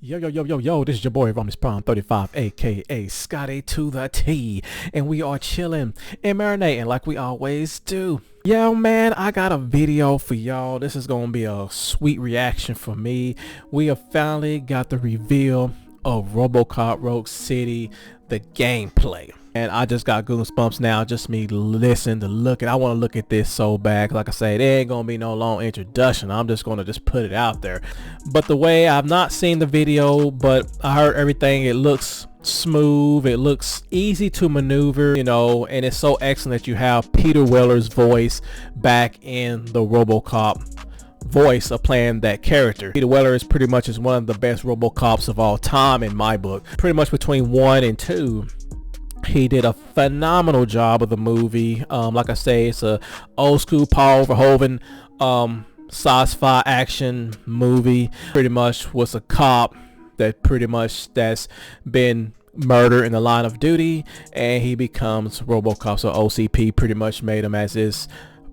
Yo, yo, yo, yo, yo, this is your boy Romus Prime 35, aka Scotty to the T, and we are chilling and marinating like we always do. Yo, man, I got a video for y'all. This is gonna be a sweet reaction for me. We have finally got the reveal of RoboCop Rogue City, the gameplay. And I just got goosebumps now, just me listen to look at. I want to look at this so bad. Like I say, there ain't gonna be no long introduction. I'm just gonna put it out there. But the way, I've not seen the video, but I heard everything. It looks smooth, it looks easy to maneuver, you know, and it's so excellent that you have Peter Weller's voice back in the RoboCop voice of playing that character. Peter Weller is pretty much one of the best RoboCops of all time in my book. Pretty much between 1 and 2. He did a phenomenal job of the movie. Like I say, it's a old school Paul Verhoeven sci-fi action movie. Pretty much was a cop that's been murdered in the line of duty, and he becomes RoboCop. So OCP pretty much made him as his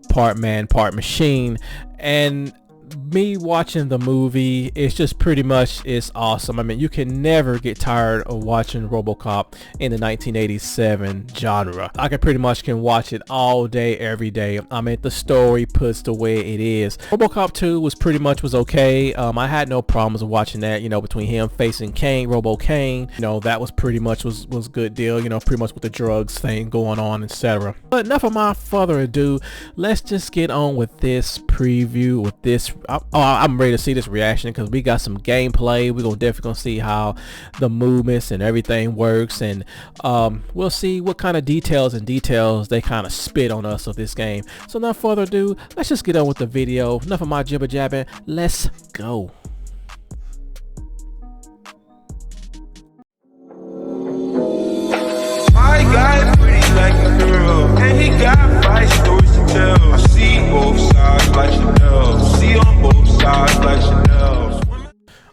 part man, part machine. And me watching the movie, it's just pretty much, it's awesome. I mean, you can never get tired of watching RoboCop in the 1987 genre. I can watch it all day, every day. I mean, the story puts the way it is. RoboCop 2 was okay. I had no problems with watching that, you know, between him facing Kane, Robo Kane, you know, that was pretty much was good deal, you know, pretty much with the drugs thing going on, etc. But enough of my further ado, let's just get on with this preview, with this. I'm ready to see this reaction because we got some gameplay. We're definitely gonna see how the movements and everything works, and we'll see what kind of details they kind of spit on us of this game. So without further ado, let's just get on with the video. Enough of my jibber jabbing. Let's go. My guy pretty like a girl, and he got 5 stories to tell. I see both sides like Chanel. See on both sides like Chanel.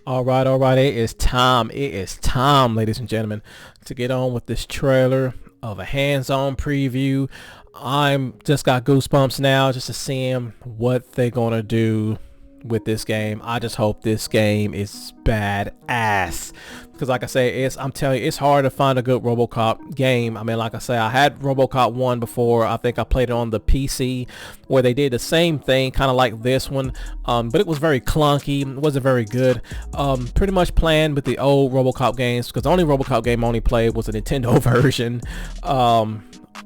All right, it is time, ladies and gentlemen, to get on with this trailer of a hands-on preview. I'm just got goosebumps now just to see what they're gonna do with this game. I just hope this game is badass, because like I say, I'm telling you, it's hard to find a good RoboCop game. I mean, like I say, I had RoboCop 1 before. I think I played it on the PC, where they did the same thing, kind of like this one, but it was very clunky. It wasn't very good. Pretty much playing with the old RoboCop games, because the only RoboCop game I only played was the Nintendo version.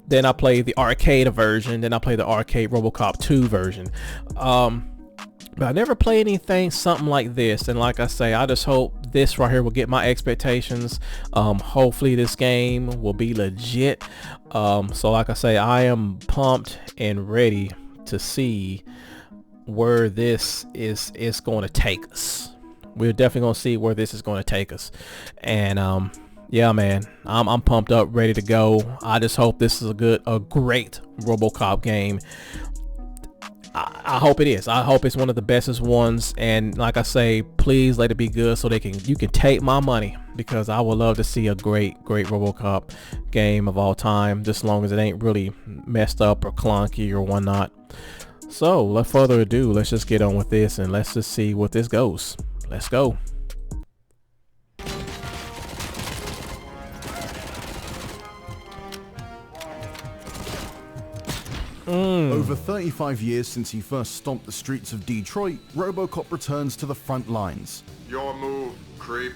Then I played the arcade version. Then I played the arcade RoboCop 2 version. But I never played anything something like this, and like I say, I just hope this right here will get my expectations. Hopefully this game will be legit. So like I say, I am pumped and ready to see where this is going to take us. We're definitely going to see where this is going to take us, and yeah, man, I'm pumped up, ready to go. I just hope this is a great RoboCop game. I hope it is. I hope it's one of the bestest ones, and like I say, please let it be good so you can take my money, because I would love to see a great RoboCop game of all time, just as long as it ain't really messed up or clunky or whatnot. So without further ado, let's just get on with this and let's just see what this goes. Let's go. Over 35 years since he first stomped the streets of Detroit, RoboCop returns to the front lines. Your move, creep.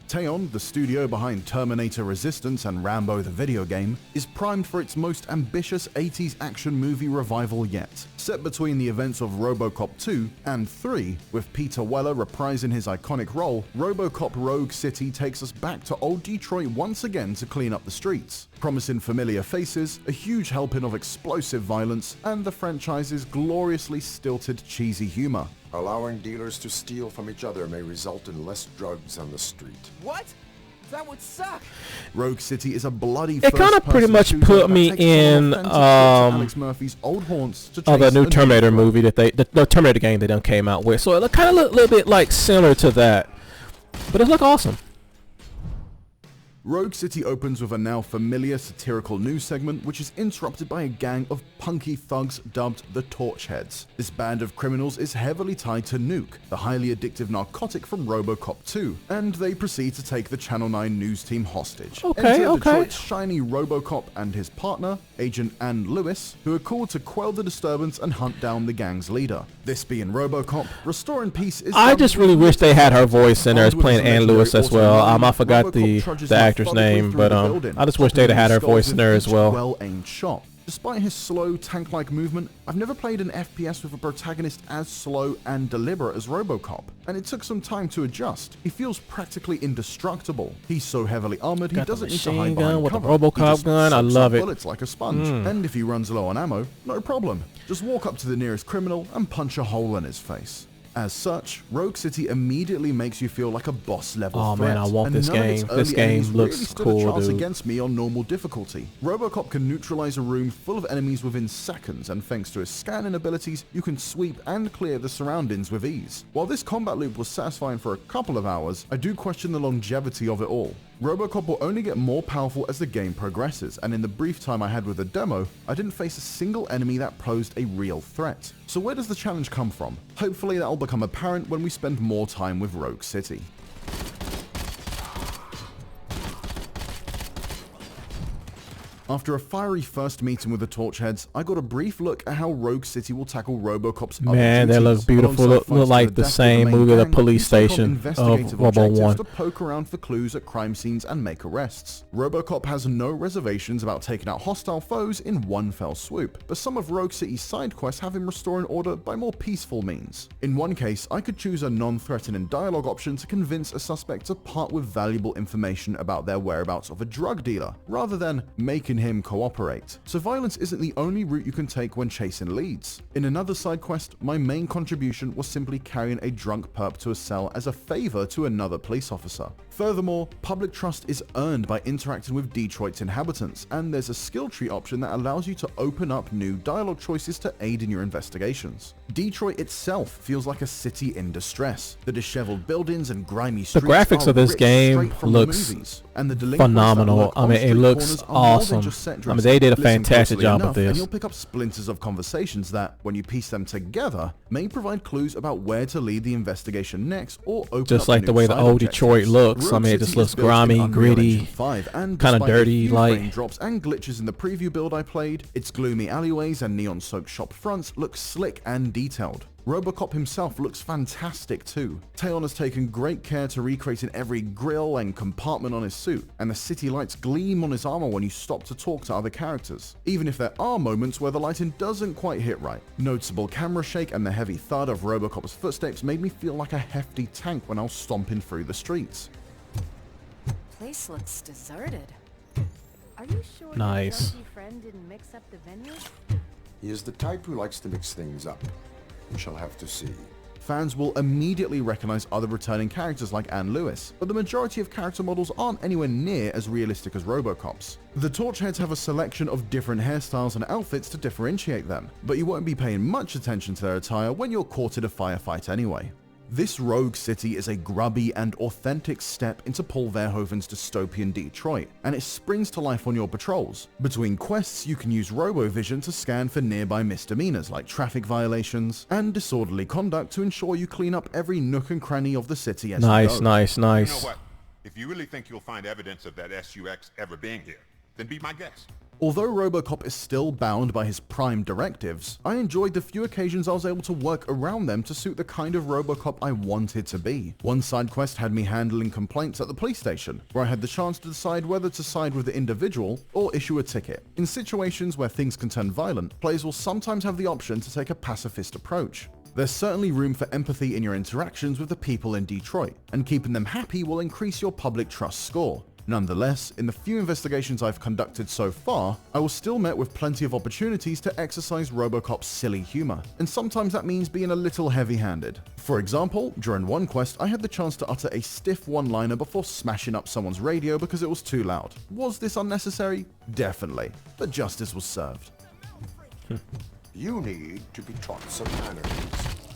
Teon, the studio behind Terminator Resistance and Rambo the video game, is primed for its most ambitious 80s action movie revival yet. Set between the events of RoboCop 2 and 3, with Peter Weller reprising his iconic role, RoboCop Rogue City takes us back to old Detroit once again to clean up the streets. Promising familiar faces, a huge helping of explosive violence, and the franchise's gloriously stilted cheesy humor. Allowing dealers to steal from each other may result in less drugs on the street. What? That would suck. Rogue City is a bloody. It kind of pretty much put me in Alex Murphy's old haunts to the new Terminator movie that the Terminator game they done came out with. So it kind of looked a little bit like similar to that, but it looked awesome. Rogue City opens with a now familiar satirical news segment, which is interrupted by a gang of punky thugs dubbed the Torchheads. This band of criminals is heavily tied to Nuke, the highly addictive narcotic from RoboCop 2, and they proceed to take the Channel 9 news team hostage. Enter Detroit's shiny RoboCop and his partner, Agent Ann Lewis, who are called to quell the disturbance and hunt down the gang's leader. This being RoboCop, restoring peace is... I just really wish they had her voice in there as playing Ann Lewis as well. I forgot the actor's name, but I just wish they'd have had her voice in there as well. Well-aimed shot. Despite his slow, tank-like movement, I've never played an FPS with a protagonist as slow and deliberate as RoboCop, and it took some time to adjust. He feels practically indestructible. He's so heavily armored, he doesn't need to hide behind cover. With the RoboCop gun, I love it. Bullets like a sponge, and if he runs low on ammo, no problem. Just walk up to the nearest criminal and punch a hole in his face. As such, Rogue City immediately makes you feel like a boss-level threat. Man, I want this game. This game looks really cool, dude. Against me on normal difficulty. RoboCop can neutralize a room full of enemies within seconds, and thanks to his scanning abilities, you can sweep and clear the surroundings with ease. While this combat loop was satisfying for a couple of hours, I do question the longevity of it all. RoboCop will only get more powerful as the game progresses, and in the brief time I had with the demo, I didn't face a single enemy that posed a real threat. So where does the challenge come from? Hopefully that'll become apparent when we spend more time with Rogue City. After a fiery first meeting with the Torchheads, I got a brief look at how Rogue City will tackle RoboCop's Man, they look beautiful. Look like the same movie, The Police Station of Robo 1. To poke around for clues at crime scenes and make arrests. RoboCop has no reservations about taking out hostile foes in one fell swoop, but some of Rogue City's side quests have him restoring order by more peaceful means. In one case, I could choose a non-threatening dialogue option to convince a suspect to part with valuable information about their whereabouts of a drug dealer, rather than making him cooperate. So violence isn't the only route you can take when chasing leads. In another side quest, my main contribution was simply carrying a drunk perp to a cell as a favor to another police officer. Furthermore, public trust is earned by interacting with Detroit's inhabitants, and there's a skill tree option that allows you to open up new dialogue choices to aid in your investigations. Detroit itself feels like a city in distress. The disheveled buildings and grimy streets. The graphics of this game looks phenomenal. I mean, it looks awesome. I mean, they did a fantastic job with this. And you'll pick up splinters of conversations that, when you piece them together, may provide clues about where to lead the investigation next, or open just like the way the old Detroit looks. I mean, it just looks grimy, gritty, kind of dirty, like drops and glitches in the preview build I played. Its gloomy alleyways and neon-soaked shop fronts look slick and detailed. RoboCop himself looks fantastic too. Tayon has taken great care to recreating every grille and compartment on his suit, and the city lights gleam on his armor when you stop to talk to other characters, even if there are moments where the lighting doesn't quite hit right. Noticeable camera shake and the heavy thud of RoboCop's footsteps made me feel like a hefty tank when I was stomping through the streets. Place looks deserted. Are you sure Nice. your friend didn't mix up the venue? He is the type who likes to mix things up. We shall have to see. Fans will immediately recognize other returning characters like Ann Lewis, but the majority of character models aren't anywhere near as realistic as RoboCop's. The Torchheads have a selection of different hairstyles and outfits to differentiate them, but you won't be paying much attention to their attire when you're caught in a firefight anyway. This Rogue City is a grubby and authentic step into Paul Verhoeven's dystopian Detroit, and it springs to life on your patrols. Between quests, you can use RoboVision to scan for nearby misdemeanors like traffic violations and disorderly conduct to ensure you clean up every nook and cranny of the city as you go. nice. You know what? If you really think you'll find evidence of that SUX ever being here, then be my guest. Although RoboCop is still bound by his prime directives, I enjoyed the few occasions I was able to work around them to suit the kind of RoboCop I wanted to be. One side quest had me handling complaints at the police station, where I had the chance to decide whether to side with the individual or issue a ticket. In situations where things can turn violent, players will sometimes have the option to take a pacifist approach. There's certainly room for empathy in your interactions with the people in Detroit, and keeping them happy will increase your public trust score. Nonetheless, in the few investigations I've conducted so far, I was still met with plenty of opportunities to exercise RoboCop's silly humor, and sometimes that means being a little heavy-handed. For example, during one quest, I had the chance to utter a stiff one-liner before smashing up someone's radio because it was too loud. Was this unnecessary? Definitely, but justice was served. You need to be taught some manners.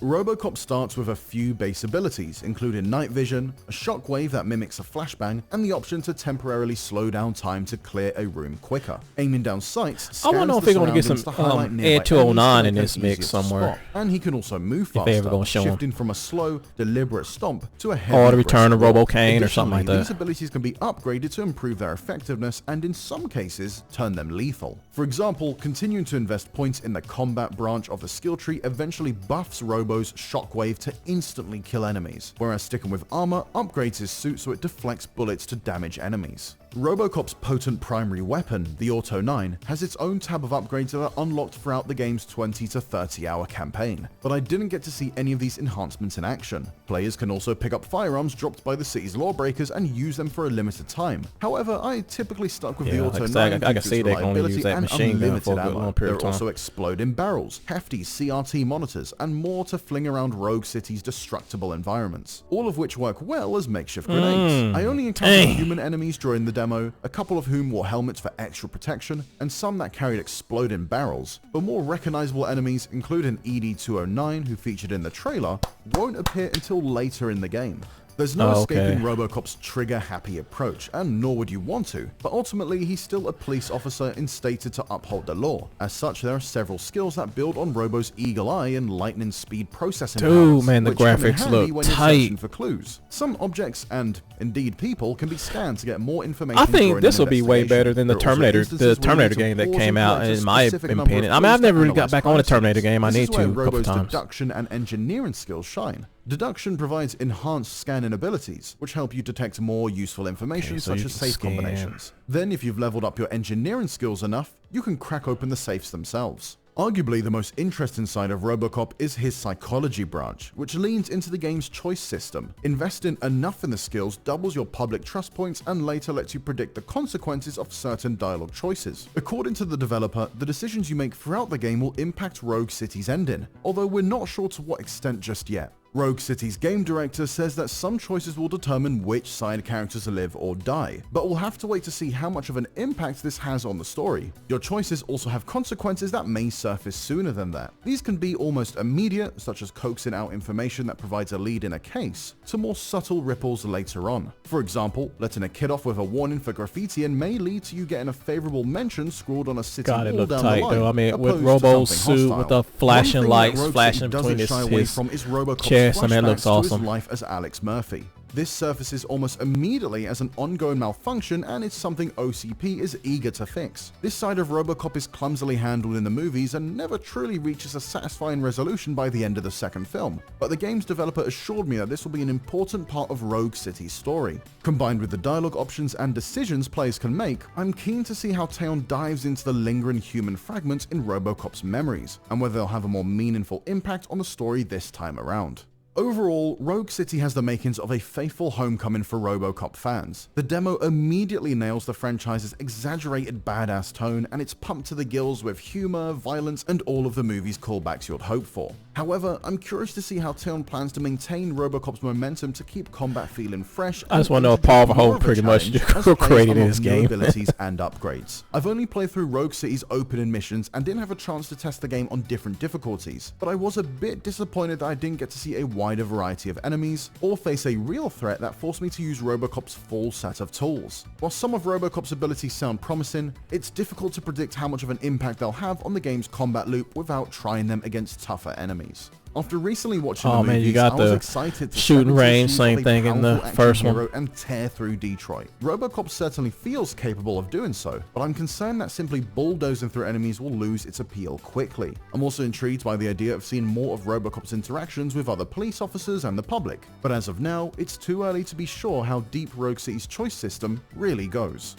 RoboCop starts with a few base abilities, including night vision, a shockwave that mimics a flashbang, and the option to temporarily slow down time to clear a room quicker. Aiming down sights, I wonder if they're going to get some Ed 209 in this mix somewhere. And he can also move If they ever faster, gonna show him. shifting from a slow, deliberate stomp to a heavy Or the return of brisk walk. RoboCane or something like Additionally, that. These abilities can be upgraded to improve their effectiveness and in some cases turn them lethal. For example, continuing to invest points in the combat branch of the skill tree eventually buffs Robo's shockwave to instantly kill enemies, whereas sticking with armor upgrades his suit so it deflects bullets to damage enemies. RoboCop's potent primary weapon, the Auto 9, has its own tab of upgrades that are unlocked throughout the game's 20 to 30 hour campaign, but I didn't get to see any of these enhancements in action. Players can also pick up firearms dropped by the city's lawbreakers and use them for a limited time. However, I typically stuck with the Auto 9 I can see they can only use that machine gun for a good long period There of are time. also exploding barrels, hefty CRT monitors, and more to fling around Rogue City's destructible environments, all of which work well as makeshift grenades. I only encountered human enemies during the demo, a couple of whom wore helmets for extra protection, and some that carried exploding barrels. But more recognizable enemies, including ED-209 who featured in the trailer, won't appear until later in the game. There's no escaping RoboCop's trigger-happy approach, and nor would you want to, but ultimately he's still a police officer instated to uphold the law. As such, there are several skills that build on Robo's eagle eye and lightning speed processing powers, man, the which come in graphics handy look when you're tight. searching for clues. Some objects, and indeed people, can be scanned to get more information. I think during this an will be way investigation. better than the There are also Terminator, instances where you Terminator need to game that pause came and out, collect a in my specific number of opinion. I mean, clues I've never to really got analyze back on a crime Terminator scenes. game. I This need is to where a couple Robo's times. deduction and engineering skills shine. Deduction provides enhanced scanning abilities, which help you detect more useful information so such you as can safe scan. combinations. Then, if you've leveled up your engineering skills enough, you can crack open the safes themselves. Arguably, the most interesting side of RoboCop is his psychology branch, which leans into the game's choice system. Investing enough in the skills doubles your public trust points and later lets you predict the consequences of certain dialogue choices. According to the developer, the decisions you make throughout the game will impact Rogue City's ending, although we're not sure to what extent just yet. Rogue City's game director says that some choices will determine which side characters live or die, but we'll have to wait to see how much of an impact this has on the story. Your choices also have consequences that may surface sooner than that. These can be almost immediate, such as coaxing out information that provides a lead in a case, to more subtle ripples later on. For example, letting a kid off with a warning for graffitiing may lead to you getting a favorable mention scrawled on a city God, it wall looked down tight the line, though. I mean, with opposed to Robo's something suit hostile. with the flashing One thing that lights Rogue flashing City between doesn't shy away his from is RoboCop's chest. I mean, it looks flashbacks to his awesome. life as Alex Murphy. This surfaces almost immediately as an ongoing malfunction, and it's something OCP is eager to fix. This side of RoboCop is clumsily handled in the movies and never truly reaches a satisfying resolution by the end of the second film, but the game's developer assured me that this will be an important part of Rogue City's story. Combined with the dialogue options and decisions players can make, I'm keen to see how Teon dives into the lingering human fragments in RoboCop's memories, and whether they'll have a more meaningful impact on the story this time around. Overall, Rogue City has the makings of a faithful homecoming for RoboCop fans. The demo immediately nails the franchise's exaggerated badass tone, and it's pumped to the gills with humor, violence, and all of the movie's callbacks you'd hope for. However, I'm curious to see how Teon plans to maintain RoboCop's momentum to keep combat feeling fresh. I just want to know if Paul Verhoeven pretty much created this game. Abilities and upgrades. I've only played through Rogue City's opening missions and didn't have a chance to test the game on different difficulties, but I was a bit disappointed that I didn't get to see a wider variety of enemies or face a real threat that forced me to use RoboCop's full set of tools. While some of RoboCop's abilities sound promising, it's difficult to predict how much of an impact they'll have on the game's combat loop without trying them against tougher enemies. After recently watching the movies, you got I was the excited to shooting step into the range, shoes same of a thing in the powerful action first one. hero and tear through Detroit. RoboCop certainly feels capable of doing so, but I'm concerned that simply bulldozing through enemies will lose its appeal quickly. I'm also intrigued by the idea of seeing more of RoboCop's interactions with other police officers and the public, but as of now, it's too early to be sure how deep Rogue City's choice system really goes.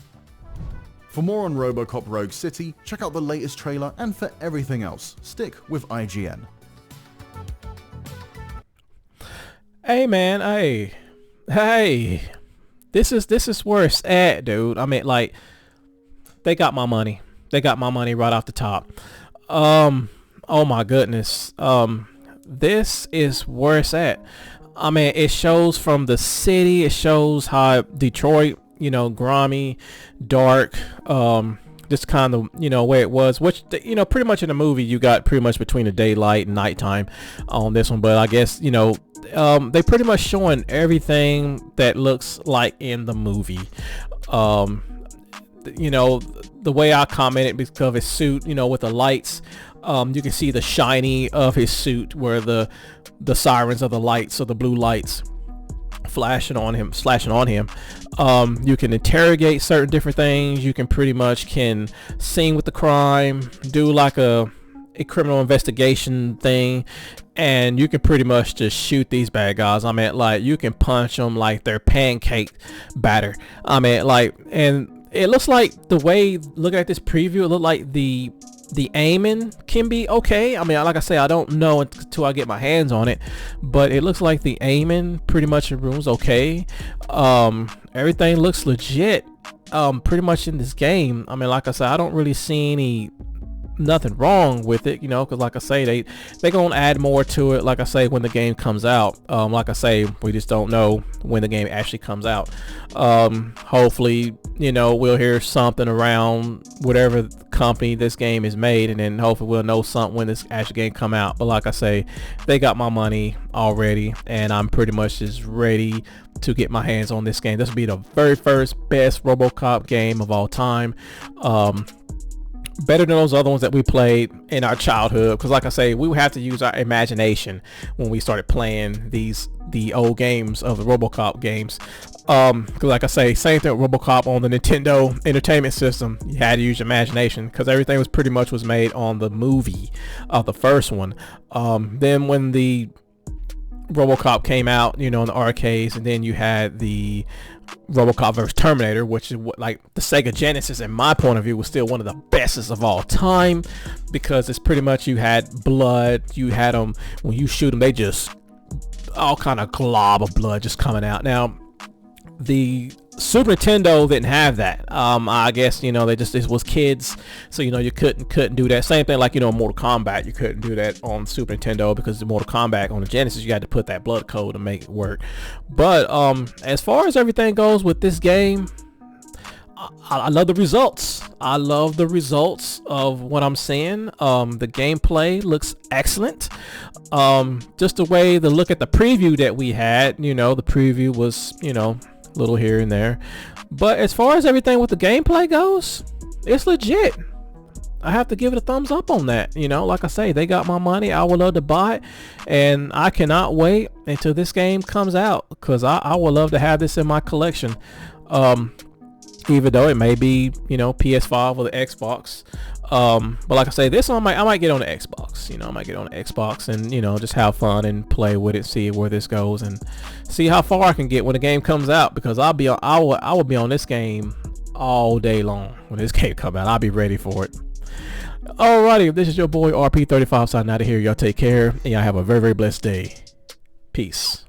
For more on RoboCop Rogue City, check out the latest trailer, and for everything else, stick with IGN. Hey man, hey, this is where it's at, dude. I mean, like, they got my money. They got my money right off the top. Oh my goodness. This is where it's at. I mean, it shows from the city. It shows how Detroit, you know, grimy, dark, just kind of, you know, where it was, which, you know, pretty much in the movie you got pretty much between the daylight and nighttime on this one. But I guess, you know, they pretty much showing everything that looks like in the movie. You know, the way I commented because of his suit, you know, with the lights, you can see the shiny of his suit where the sirens of the lights, or the blue lights, flashing on him. You can interrogate certain different things. You can pretty much can sing with the crime, do like a criminal investigation thing, and you can pretty much just shoot these bad guys. I mean, like, you can punch them like they're pancake batter. I mean, like, and it looks like, the way looking at this preview, it looked like the aiming can be okay. I mean, like I say, I don't know until I get my hands on it, but it looks like the aiming pretty much in room's okay. Everything looks legit pretty much in this game. I mean, like I said, I don't really see nothing wrong with it, you know, because like I say, they gonna add more to it, like I say, when the game comes out. Like I say, we just don't know when the game actually comes out. Hopefully, you know, we'll hear something around whatever company this game is made, and then hopefully we'll know something when this actual game come out. But like I say, they got my money already, and I'm pretty much just ready to get my hands on this game. This will be the very first best RoboCop game of all time. Better than those other ones that we played in our childhood, because like I say, we would have to use our imagination when we started playing the old games of the RoboCop games. Because like I say, same thing with RoboCop on the Nintendo Entertainment System. You had to use your imagination because everything was pretty much was made on the movie of the first one. Then when the RoboCop came out, you know, in the arcades, and then you had the RoboCop vs Terminator, which is what, like, the Sega Genesis, in my point of view, was still one of the bestest of all time, because it's pretty much, you had blood, you had them, when you shoot them, they just all kind of glob of blood just coming out. Now the Super Nintendo didn't have that. I guess, you know, it was kids, so, you know, you couldn't do that. Same thing like, you know, Mortal Kombat, you couldn't do that on Super Nintendo, because the Mortal Kombat on the Genesis, you had to put that blood code to make it work. But as far as everything goes with this game, I love the results. I love the results of what I'm seeing. The gameplay looks excellent. Just the way the look at the preview that we had, you know, the preview was, you know, little here and there, but as far as everything with the gameplay goes, it's legit. I have to give it a thumbs up on that. You know, like I say, they got my money. I would love to buy it, and I cannot wait until this game comes out, because I would love to have this in my collection. Even though it may be, you know, PS5 or the Xbox. But like I say, this one I might get on the Xbox. You know, I might get on the Xbox and, you know, just have fun and play with it, see where this goes, and see how far I can get when the game comes out, because I will be on this game all day long when this game comes out. I'll be ready for it. Alrighty, this is your boy RP35 signing out of here. Y'all take care, and y'all have a very, very blessed day. Peace.